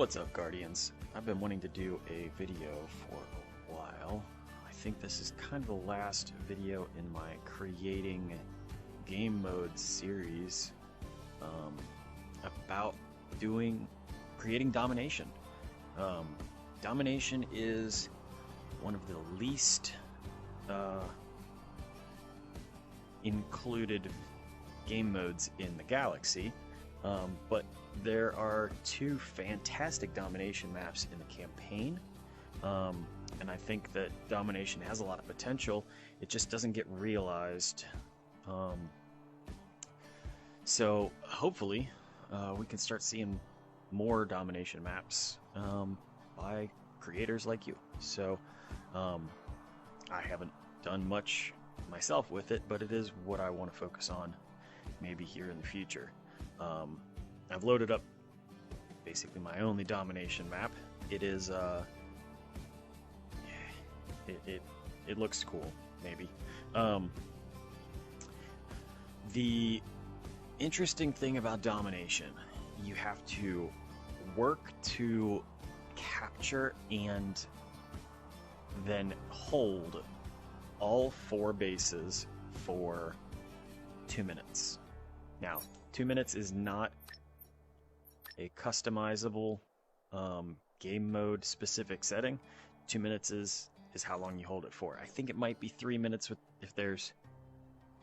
What's up, Guardians? I've been wanting to do a video for a while. I think this is kind of the last video in my creating game mode series about creating Domination. Domination is one of the least included game modes in the galaxy, but there are two fantastic Domination maps in the campaign, and I think that Domination has a lot of potential. It just doesn't get realized. So hopefully we can start seeing more Domination maps by creators like you. So I haven't done much myself with it, but it is what I want to focus on maybe here in the future. I've loaded up basically my only Domination map. It is it looks cool, maybe. The interesting thing about Domination, you have to work to capture and then hold all 4 bases for 2 minutes. Now, 2 minutes is not a customizable game mode specific setting. 2 minutes is how long you hold it for. I think it might be 3 minutes if there's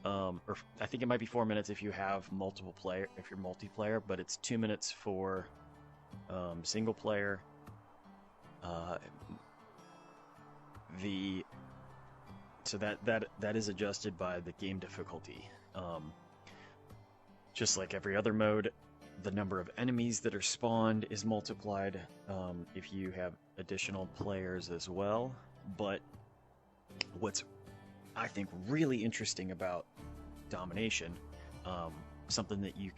or I think it might be 4 minutes if you have if you're multiplayer, but it's 2 minutes for single player. So that is adjusted by the game difficulty. Just like every other mode, the number of enemies that are spawned is multiplied if you have additional players as well. But what's, I think, really interesting about Domination, something that you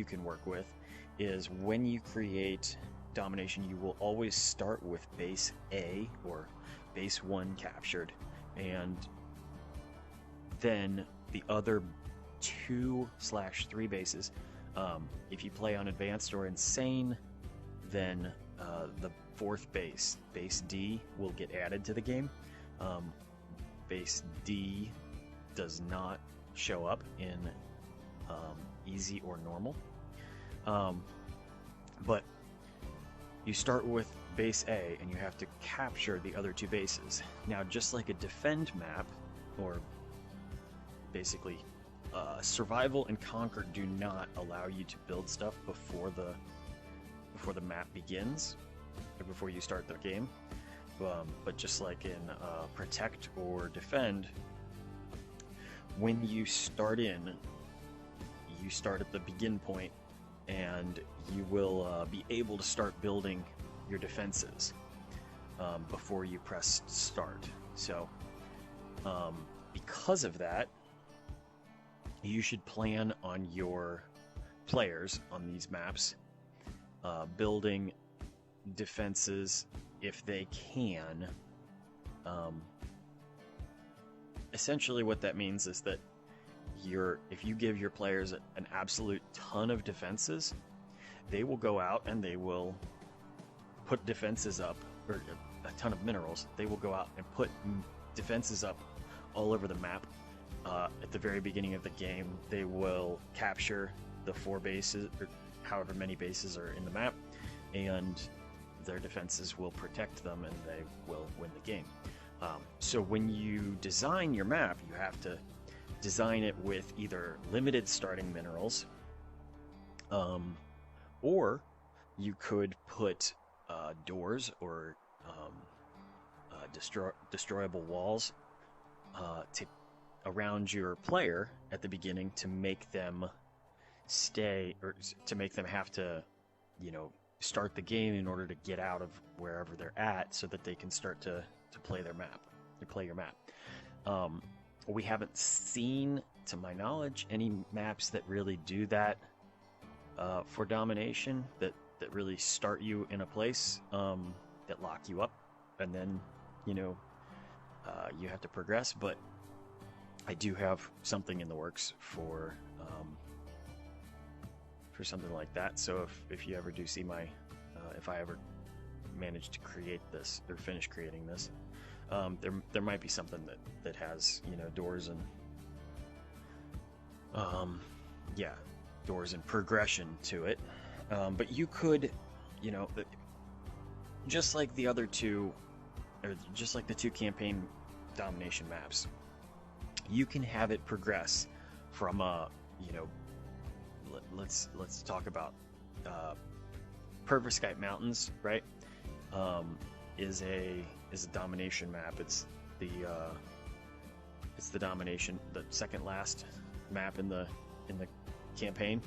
can work with, is when you create Domination, you will always start with base A or base 1 captured, and then the other 2/3 bases. If you play on Advanced or Insane, then the 4th base, base D, will get added to the game. Base D does not show up in easy or normal, but you start with base A and you have to capture the other 2 bases. Now, just like a defend map, or basically survival and conquer, do not allow you to build stuff before the map begins, or before you start the game. But just like in protect or defend, when you start you start at the begin point, and you will be able to start building your defenses before you press start. So because of that, you should plan on your players on these maps building defenses if they can. Essentially what that means is that if you give your players an absolute ton of defenses, they will go out and they will put defenses up, or a ton of minerals. They will go out and put defenses up all over the map. At the very beginning of the game, they will capture the 4 bases, or however many bases are in the map, and their defenses will protect them, and they will win the game. So when you design your map, you have to design it with either limited starting minerals, or you could put doors or destroyable walls around your player at the beginning to make them stay, or to make them have to, start the game in order to get out of wherever they're at, so that they can start to play their map, to play your map. We haven't seen, to my knowledge, any maps that really do that for Domination, that really start you in a place, that lock you up, and then you have to progress. But I do have something in the works for something like that. So if you ever do see my if I ever manage to create this or finish creating this. There might be something that has, you know, doors and yeah, doors and progression to it. But you could, you know, just like the other two, or just like the two campaign domination maps, you can have it progress from you know, let's talk about Pervaskype Mountains, right? Is a domination map. It's the domination, the second last map in the campaign,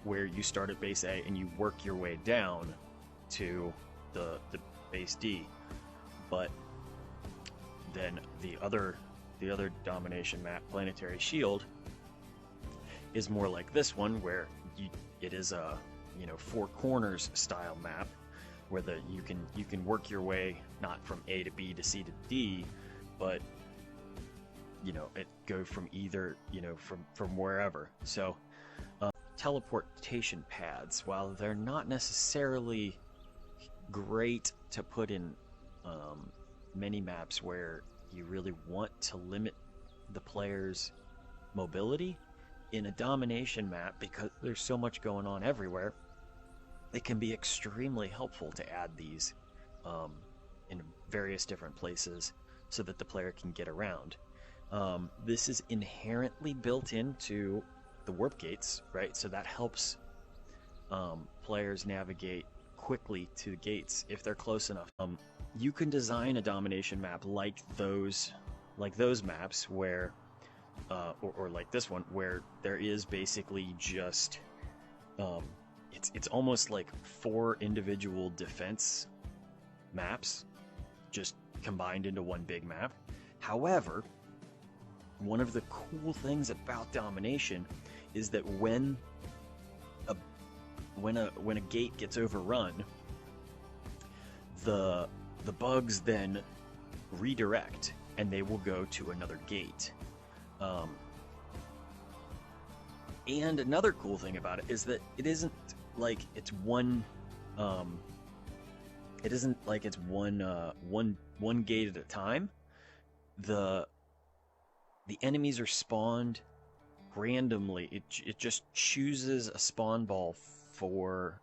where you start at base A and you work your way down to the base D. But then the other domination map, Planetary Shield, is more like this one, where it is a, you know, four corners style map, where you can work your way not from A to B to C to D, but, you know, it go from either, you know, from wherever. So teleportation pads, while they're not necessarily great to put in many maps where you really want to limit the player's mobility, in a domination map, because there's so much going on everywhere, it can be extremely helpful to add these in various different places so that the player can get around. This is inherently built into the warp gates, right? So that helps players navigate quickly to the gates if they're close enough. You can design a domination map like those maps, where or like this one, where there is basically just it's almost like 4 individual defense maps just combined into one big map. However, one of the cool things about domination is that when a gate gets overrun, the bugs then redirect and they will go to another gate. And another cool thing about it is that it isn't like it's one one gate at a time. The enemies are spawned randomly. It just chooses a spawn ball for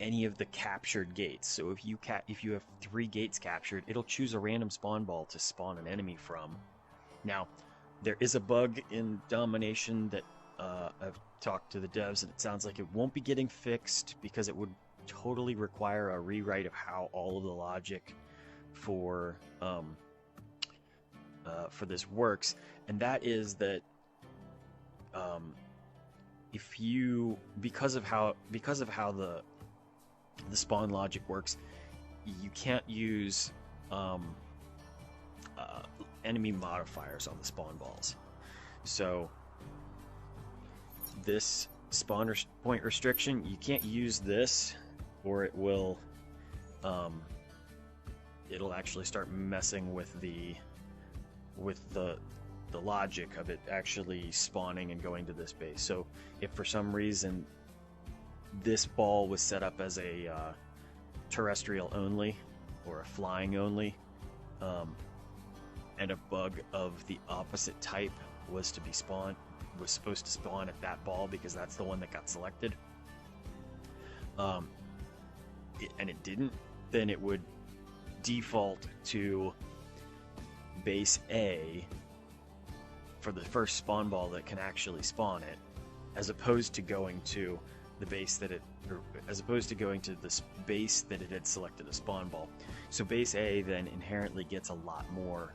any of the captured gates. So if you have 3 gates captured, it'll choose a random spawn ball to spawn an enemy from. Now, there is a bug in Domination that I've talked to the devs, and it sounds like it won't be getting fixed because it would totally require a rewrite of how all of the logic for this works, and that is that if you, because of how the spawn logic works, you can't use enemy modifiers on the spawn balls. So this spawn point restriction, you can't use this, or it will it'll actually start messing with the logic of it actually spawning and going to this base. So if for some reason this ball was set up as a terrestrial only or a flying only, and a bug of the opposite type was supposed to spawn at that ball because that's the one that got selected, and it didn't, then it would default to base A for the first spawn ball that can actually spawn it, as opposed to going to the base that it, or as opposed to going to this base that it had selected a spawn ball. So base A then inherently gets a lot more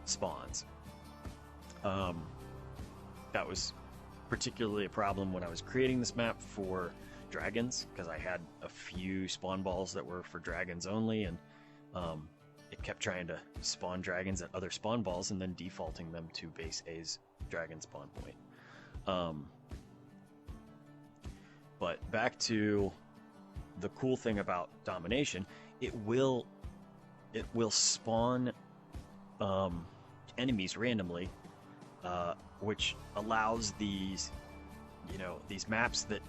spawns. That was particularly a problem when I was creating this map for dragons, because I had a few spawn balls that were for dragons only, and it kept trying to spawn dragons at other spawn balls and then defaulting them to base A's dragon spawn point. But back to the cool thing about Domination, it will spawn enemies randomly, which allows these maps that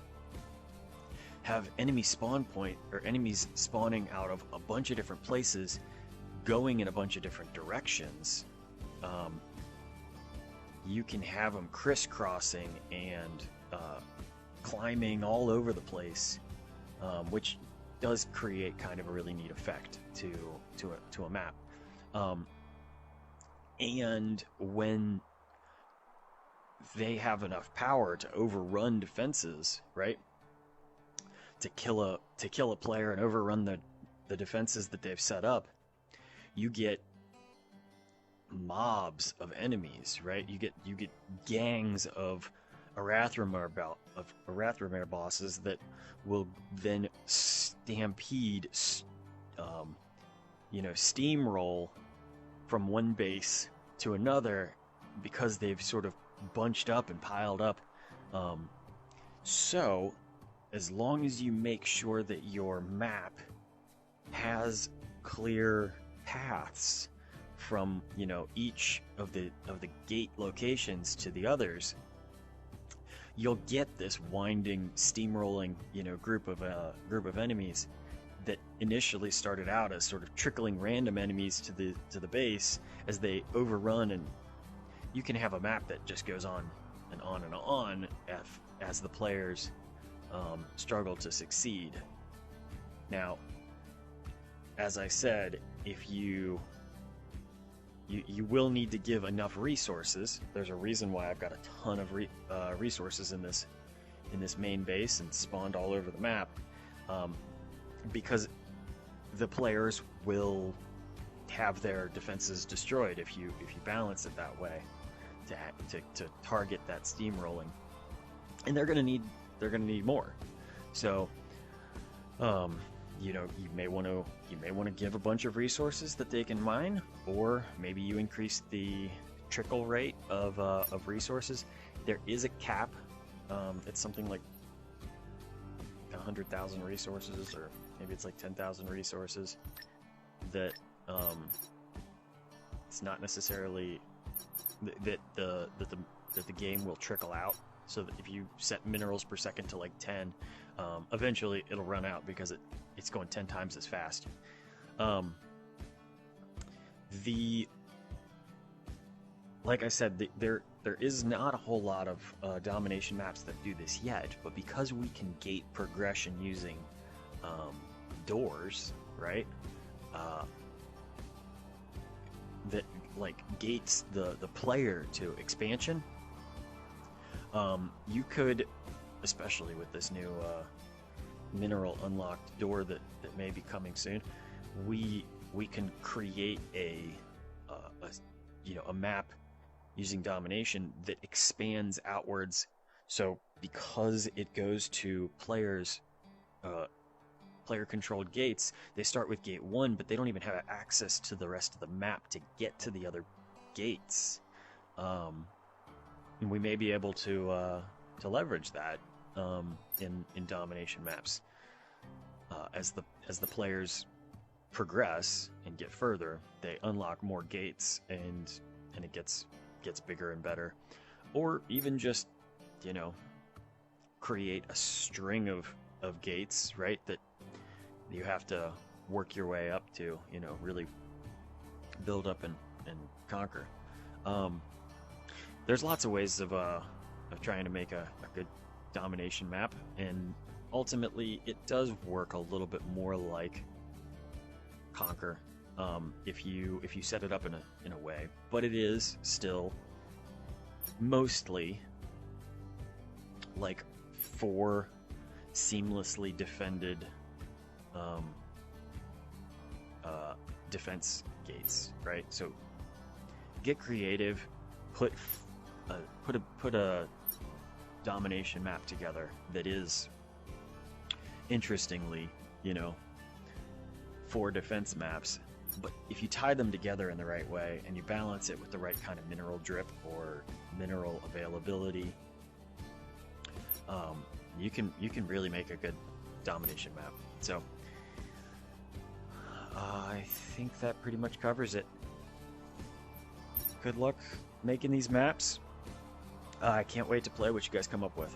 have enemy spawn point, or enemies spawning out of a bunch of different places, going in a bunch of different directions. You can have them crisscrossing and climbing all over the place, which does create kind of a really neat effect to a map. And when they have enough power to overrun defenses, right? To kill a player and overrun the defenses that they've set up, you get mobs of enemies, right? You get gangs of Arathramar bosses that will then stampede, steamroll from one base to another, because they've sort of bunched up and piled up. So as long as you make sure that your map has clear paths from each of the gate locations to the others, you'll get this winding, steamrolling group of enemies that initially started out as sort of trickling random enemies to the base as they overrun, and you can have a map that just goes on and on and on as the players struggle to succeed. Now, as I said, if you will need to give enough resources. There's a reason why I've got a ton of resources in this main base and spawned all over the map, because the players will have their defenses destroyed if you balance it that way to target that steamrolling, and they're gonna need more. So you may want to give a bunch of resources that they can mine, or maybe you increase the trickle rate of resources. There is a cap. It's something like 100,000 resources, or maybe it's like 10,000 resources. That it's not necessarily that the game will trickle out. So that if you set minerals per second to like 10, eventually it'll run out because it's going 10 times as fast. Like I said, there is not a whole lot of domination maps that do this yet, but because we can gate progression using doors, right? That like gates the player to expansion. You could, especially with this new mineral unlocked door that may be coming soon, we can create a map using domination that expands outwards. So because it goes to player controlled gates, they start with gate 1, but they don't even have access to the rest of the map to get to the other gates. And we may be able to leverage that in domination maps as the players progress and get further. They unlock more gates, and it gets bigger and better, or even just create a string of gates, right, that you have to work your way up to really build up and conquer. There's lots of ways of trying to make a good domination map, and ultimately it does work a little bit more like Conquer if you set it up in a way, but it is still mostly like 4 seamlessly defended defense gates, right? So get creative, put a domination map together that is, interestingly, 4 defense maps, but if you tie them together in the right way and you balance it with the right kind of mineral drip or mineral availability, you can really make a good domination map. So I think that pretty much covers it. Good luck making these maps. I can't wait to play what you guys come up with.